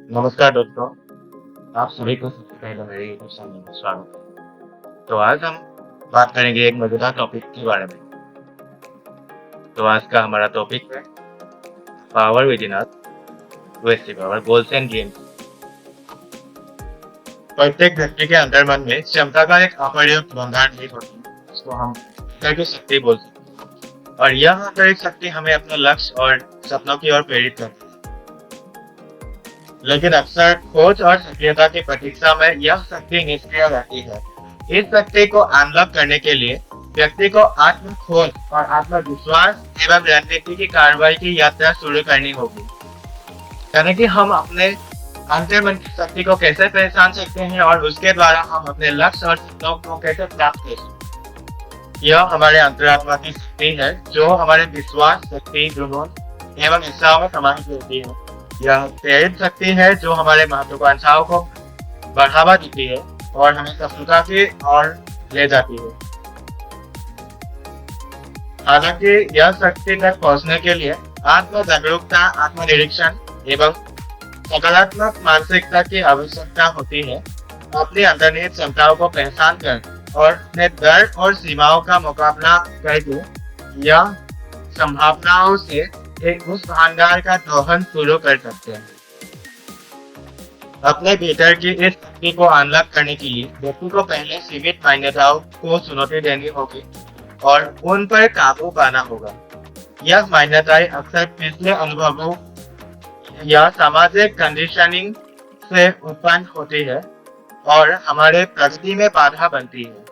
नमस्कार दोस्तों, आप सभी को सबसे पहले मेरे यूट्यूब चैनल में स्वागत है। तो आज हम बात करेंगे एक मजेदार टॉपिक के बारे में। तो आज का हमारा टॉपिक है power within us to achieve our goals and dreams. प्रत्येक व्यक्ति के अंतर्मन में क्षमता का एक अपर्याप्त भंडार नहीं होती है, जिसको हम आंतरिक शक्ति बोलते हैं। और यह आंतरिक शक्ति हमें अपने लक्ष्य और सपनों की ओर प्रेरित करती है। लेकिन अक्सर खोज और सक्रियता की प्रतीक्षा में यह शक्ति निष्क्रिय रहती है। इस शक्ति को अनलॉक करने के लिए व्यक्ति को आत्म खोज और आत्मविश्वास एवं रणनीति की कार्रवाई की यात्रा शुरू करनी होगी। यानी कि हम अपने अंतर्मन की शक्ति को कैसे पहचान सकते हैं और उसके द्वारा हम अपने लक्ष्य और सपनों को कैसे प्राप्त कर सकते हैं। यह हमारे अंतरात्मा की शक्ति है जो हमारे विश्वास, शक्ति, जुनून एवं इच्छाओं में समाहित होती है। यह प्रेरित शक्ति है जो हमारे महत्वाकांक्षाओं को बढ़ावा देती है और हमें सफलता की ओर ले जाती है। हालांकि यह शक्ति तक पहुंचने के लिए आत्म जागरूकता, आत्मनिरीक्षण एवं सकारात्मक मानसिकता की आवश्यकता होती है। अपनी अंतर्निहित क्षमताओं को पहचान कर और अपने डर और सीमाओं का मुकाबला करके यह संभावनाओं से एक उस भंडार का दोहन शुरू कर सकते हैं। अपने भीतर की इस शक्ति को अनलॉक करने के लिए व्यक्ति को पहले सीमित मान्यताओं को चुनौती देनी होगी और उन पर काबू पाना होगा। यह मान्यताएं अक्सर पिछले अनुभवों या सामाजिक कंडीशनिंग से उत्पन्न होती है और हमारे प्रगति में बाधा बनती है।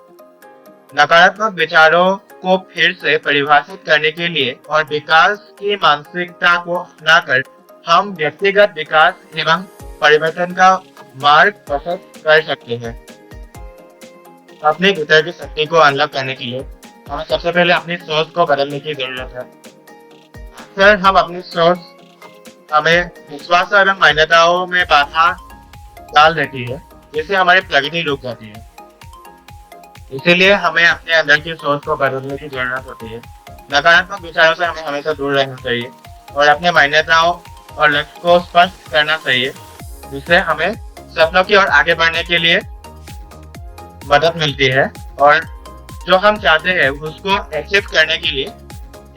नकारात्मक विचारों को फिर से परिभाषित करने के लिए और विकास की मानसिकता को अपनाकर हम व्यक्तिगत विकास एवं परिवर्तन का मार्ग पसंद कर सकते हैं। अपने भीतर की शक्ति को अनलॉक करने के लिए हमें सबसे पहले अपनी सोच को बदलने की जरूरत है। अक्सर हम अपनी सोच हमें विश्वास एवं मान्यताओं में बाधा डाल देती है, जिससे हमारी प्रगति रुक जाती है। इसीलिए हमें अपने अंदर की सोच को बदलने की जरूरत होती है। नकारात्मक विचारों से हमें हमेशा दूर रहना चाहिए और अपने मान्यताओं और लक्ष्य को स्पष्ट करना चाहिए, जिससे हमें सपनों की ओर आगे बढ़ने के लिए मदद मिलती है और जो हम चाहते हैं उसको अचीव करने के लिए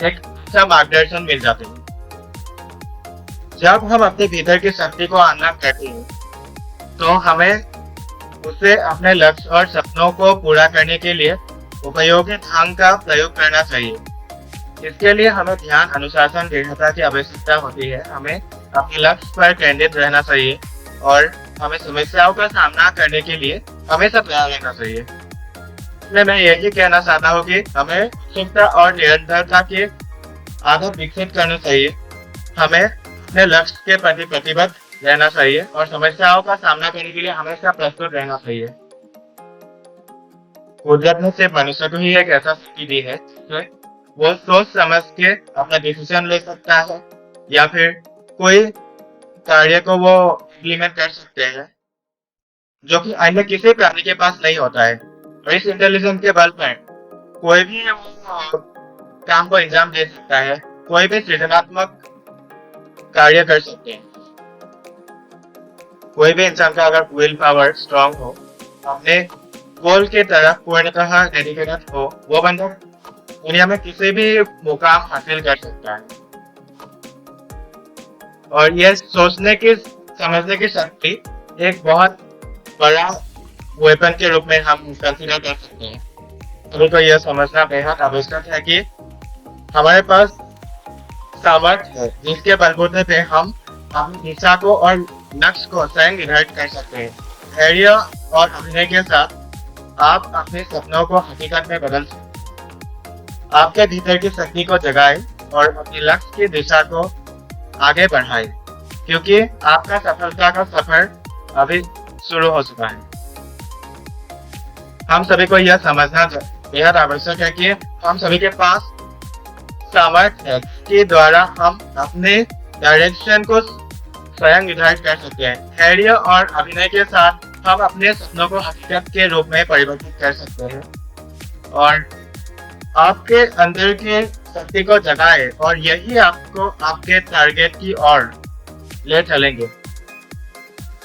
एक अच्छा मार्गदर्शन मिल जाता है। जब हम अपने भीतर की शक्ति को अनलॉक करते हैं तो हमें उसे अपने लक्ष्य और सपनों को पूरा करने के लिए उपयोगी ढंग का प्रयोग करना चाहिए। इसके लिए हमें ध्यान, अनुशासन, दृढ़ता की आवश्यकता होती है। हमें अपने लक्ष्य पर केंद्रित रहना चाहिए और हमें समस्याओं का सामना करने के लिए हमेशा तैयार रहना चाहिए। इसलिए मैं यही कहना चाहता हूँ कि हमें उत्सुकता और निरंतरता की आदत विकसित करनी चाहिए। हमें अपने लक्ष्य के प्रति प्रतिबद्ध रहना चाहिए और समस्याओं का सामना करने के लिए हमेशा प्रस्तुत रहना चाहिए। कुदरत ने सिर्फ मनुष्य को ही एक ऐसा शक्ति दी है कि वो सोच समझ के अपना डिसीजन ले सकता है या फिर कोई कार्य को वो इम्प्लीमेंट कर सकते हैं, जो कि अन्य किसी प्राणी के पास नहीं होता है। और इस इंटेलिजेंस के बल पर कोई भी काम को अंजाम दे सकता है, कोई भी सृजनात्मक कार्य कर सकते हैं। कोई भी इंसान का अगर विल पावर स्ट्रांग हो, अपने गोल की तरफ पूर्णतः डेडिकेटेड हो, वो बंदा दुनिया में किसी भी मुकाम हासिल कर सकता है। और यह सोचने की, समझने की शक्ति एक बहुत बड़ा वेपन के रूप में हम कंसीडर कर सकते हैं। सभी को यह समझना बेहद आवश्यक है कि हमारे पास सामर्थ्य है जिसके बलबूते पे हम अपनी दिशा को और लक्ष्य को स्वयं निर्धारित कर सकते हैं। धैर्य और अभिनय के साथ आप अपने सपनों को हकीकत में बदल सकते हैं। आपके भीतर की शक्ति को जगाएं और अपने लक्ष्य की दिशा को आगे बढ़ाएं, क्योंकि आपका सफलता का सफर अभी शुरू हो चुका है। हम सभी को यह समझना बेहद आवश्यक है कि हम सभी के पास सामर्थ्य है के द्वारा हम अपने डायरेक्शन को स्वयं निर्धारित कर सकते हैं। धैर्य और अभिनय के साथ हम अपने सपनों को हकीकत के रूप में परिवर्तित कर सकते हैं और आपके अंदर के शक्ति को जगाए और यही आपको आपके टारगेट की ओर ले चलेंगे।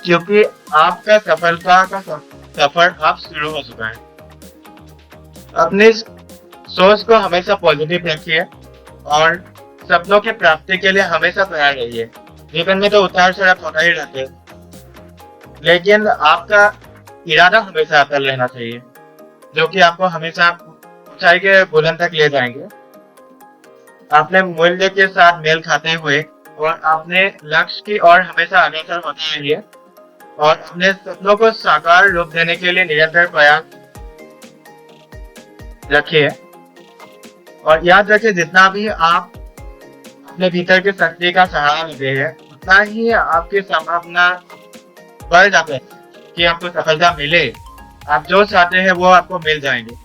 क्योंकि आपका सफलता का सफर अब शुरू हो चुका है। अपनी सोच को हमेशा पॉजिटिव रखिए और सपनों की प्राप्ति के लिए हमेशा तैयार रहिए। जीवन में तो उतार चढ़ाव होता ही रहते हैं, लेकिन आपका इरादा हमेशा अटल रहना चाहिए, जो कि आपको हमेशा ऊंचाई के बुलंद तक ले जाएंगे। अपने मूल्य के साथ मेल खाते हुए और अपने लक्ष्य की ओर हमेशा अग्रसर होते रहिए और अपने सपनों को साकार रूप देने के लिए निरंतर प्रयास रखिए। और याद रखिए, जितना भी आप अपने भीतर की शक्ति का सहारा लेते हैं, उतना ही आपकी संभावना बढ़ जाती है कि आपको सफलता मिले। आप जो चाहते हैं वो आपको मिल जाएंगे।